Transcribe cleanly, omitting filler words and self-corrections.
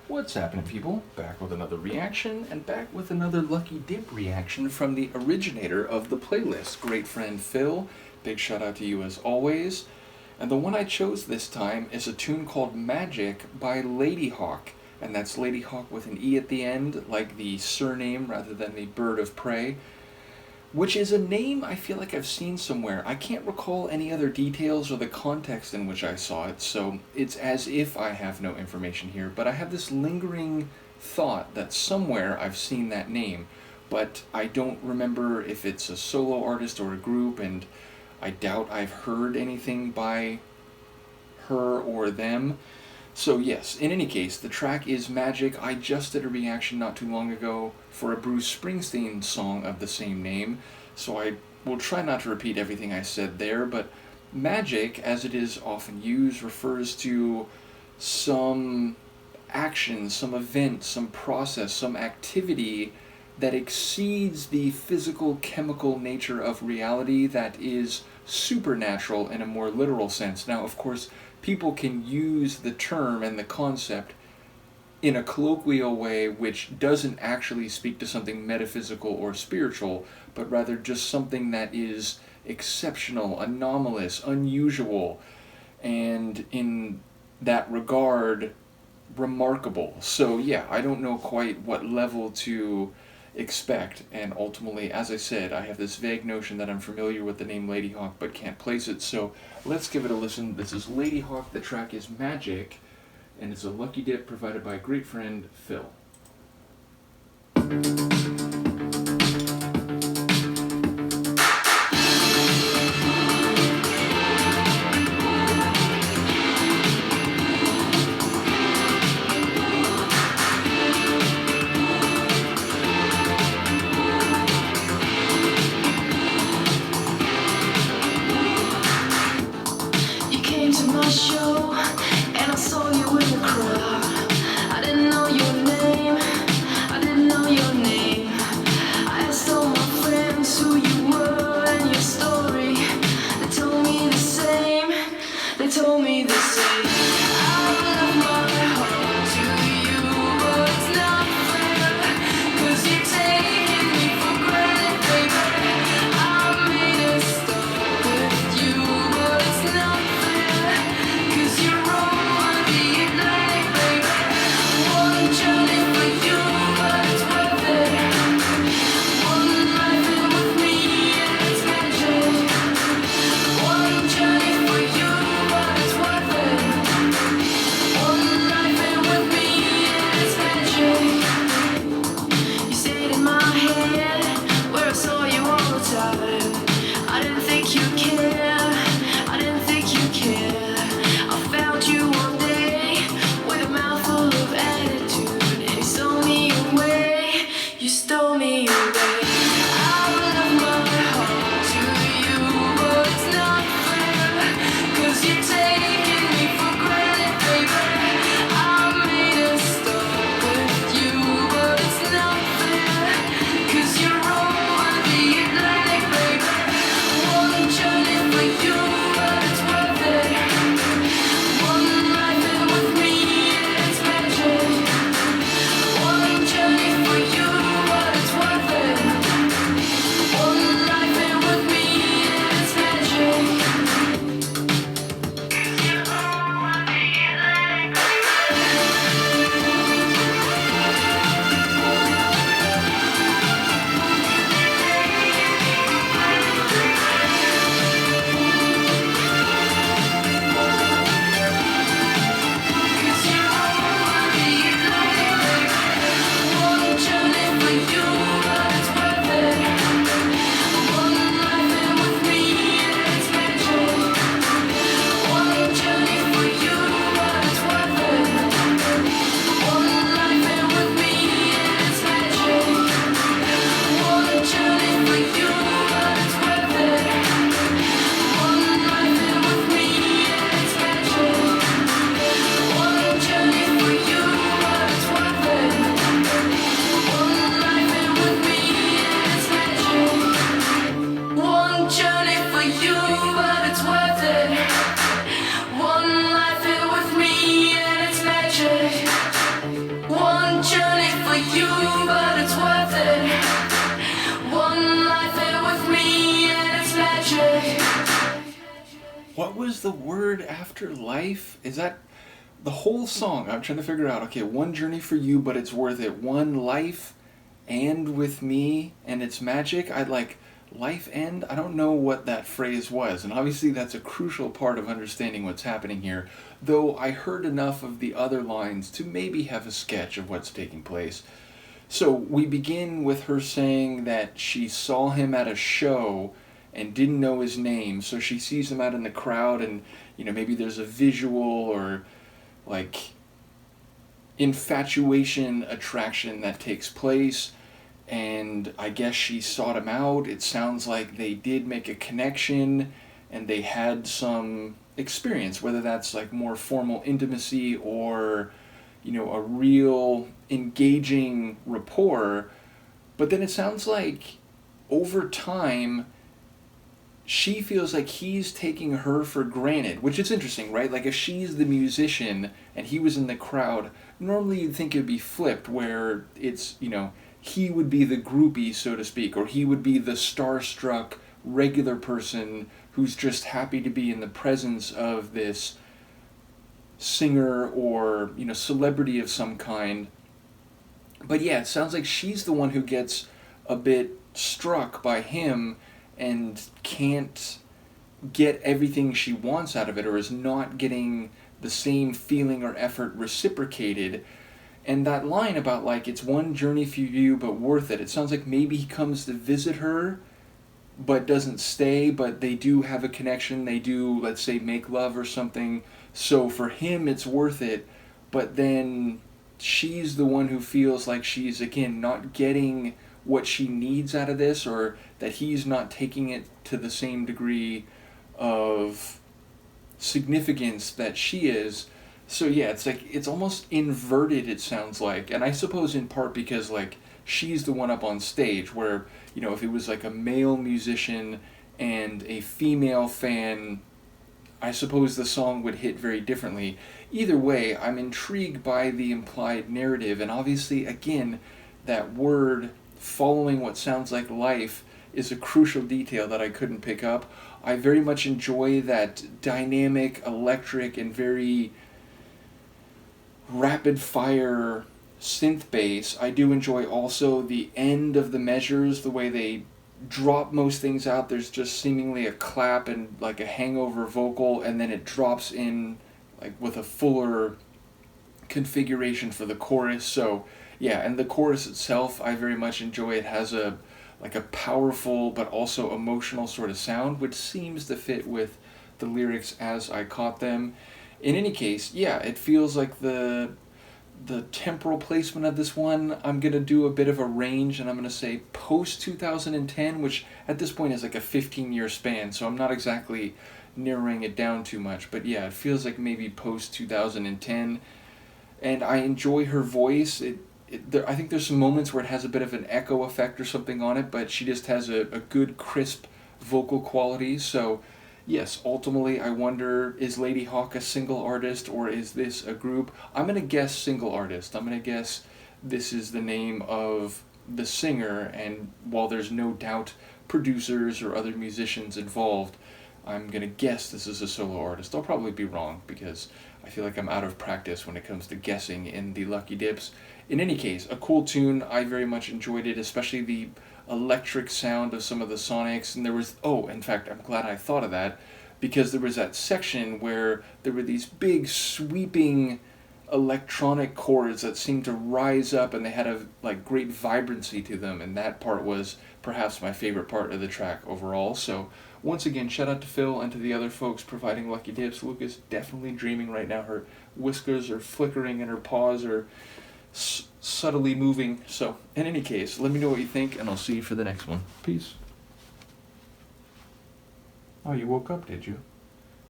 What's happening, people? Back with another reaction, and back with another Lucky Dip reaction from the originator of the playlist, great friend Phil. Big shout out to you as always. And the one I chose this time is a tune called Magic by Ladyhawke, and that's Ladyhawke with an E at the end, like the surname rather than the bird of prey, which is a name I feel like I've seen somewhere. I can't recall any other details or the context in which I saw it, so it's as if I have no information here, but I have this lingering thought that somewhere I've seen that name, but I don't remember if it's a solo artist or a group, and I doubt I've heard anything by her or them. So yes, in any case, the track is Magic. I just did a reaction not too long ago for a Bruce Springsteen song of the same name, so I will try not to repeat everything I said there, but magic, as it is often used, refers to some action, some event, some process, some activity that exceeds the physical, chemical nature of reality, that is supernatural in a more literal sense. Now, of course, people can use the term and the concept in a colloquial way which doesn't actually speak to something metaphysical or spiritual, but rather just something that is exceptional, anomalous, unusual, and in that regard, remarkable. So yeah, I don't know quite what level to expect, and ultimately, as I said, I have this vague notion that I'm familiar with the name Ladyhawke but can't place it, so let's give it a listen. This is Ladyhawke, the track is Magic, and it's a Lucky Dip provided by a great friend, Phil. To my show, and I saw you in the crowd. I didn't know your name, I didn't know your name. with you, but it's worth it. One life here with me, and it's magic. What was the word after life? Is that the whole song? I'm trying to figure out. Okay, one journey for you, but it's worth it. One life and with me, and it's magic. I'd like life end. I don't know what that phrase was, and obviously that's a crucial part of understanding what's happening here, though I heard enough of the other lines to maybe have a sketch of what's taking place. So we begin with her saying that she saw him at a show and didn't know his name, so she sees him out in the crowd, and maybe there's a visual or like infatuation attraction that takes place, and I guess she sought him out. It sounds like they did make a connection and they had some experience, whether that's like more formal intimacy or a real engaging rapport. But then it sounds like over time she feels like he's taking her for granted, which is interesting, right? Like if she's the musician and he was in the crowd, normally you'd think it'd be flipped, where it's, he would be the groupie, so to speak, or he would be the starstruck regular person who's just happy to be in the presence of this singer or, celebrity of some kind. But yeah, it sounds like she's the one who gets a bit struck by him and can't get everything she wants out of it, or is not getting the same feeling or effort reciprocated. And that line about like, it's one journey for you but worth it, it sounds like maybe he comes to visit her but doesn't stay, but they do have a connection, they do, let's say, make love or something, so for him it's worth it. But then she's the one who feels like she's, again, not getting what she needs out of this, or that he's not taking it to the same degree of significance that she is. So yeah, it's like, it's almost inverted, it sounds like. And I suppose in part because like she's the one up on stage, where, if it was like a male musician and a female fan, I suppose the song would hit very differently. Either way, I'm intrigued by the implied narrative, and obviously, again, that word following what sounds like life is a crucial detail that I couldn't pick up. I very much enjoy that dynamic, electric, and very rapid fire synth bass. I do enjoy also the end of the measures, the way they drop most things out. There's just seemingly a clap and like a hangover vocal, and then it drops in like with a fuller configuration for the chorus. So yeah, and the chorus itself I very much enjoy. It has a powerful but also emotional sort of sound, which seems to fit with the lyrics as I caught them. In any case, yeah, it feels like the temporal placement of this one, I'm going to do a bit of a range, and I'm going to say post-2010, which at this point is like a 15-year span, so I'm not exactly narrowing it down too much. But yeah, it feels like maybe post-2010, and I enjoy her voice. I think there's some moments where it has a bit of an echo effect or something on it, but she just has a good, crisp vocal quality. So yes, ultimately I wonder, is Ladyhawke a single artist or is this a group? I'm going to guess single artist. I'm going to guess this is the name of the singer, and while there's no doubt producers or other musicians involved, I'm going to guess this is a solo artist. I'll probably be wrong because I feel like I'm out of practice when it comes to guessing in the Lucky Dips. In any case, a cool tune. I very much enjoyed it, especially the electric sound of some of the sonics. And there was, in fact, I'm glad I thought of that, because there was that section where there were these big sweeping electronic chords that seemed to rise up, and they had a great vibrancy to them, and that part was perhaps my favorite part of the track overall. So once again, shout out to Phil and to the other folks providing Lucky Dips. Luca's definitely dreaming right now. Her whiskers are flickering and her paws are subtly moving. So in any case, let me know what you think, and I'll see you for the next one. Peace. Oh, you woke up, did you?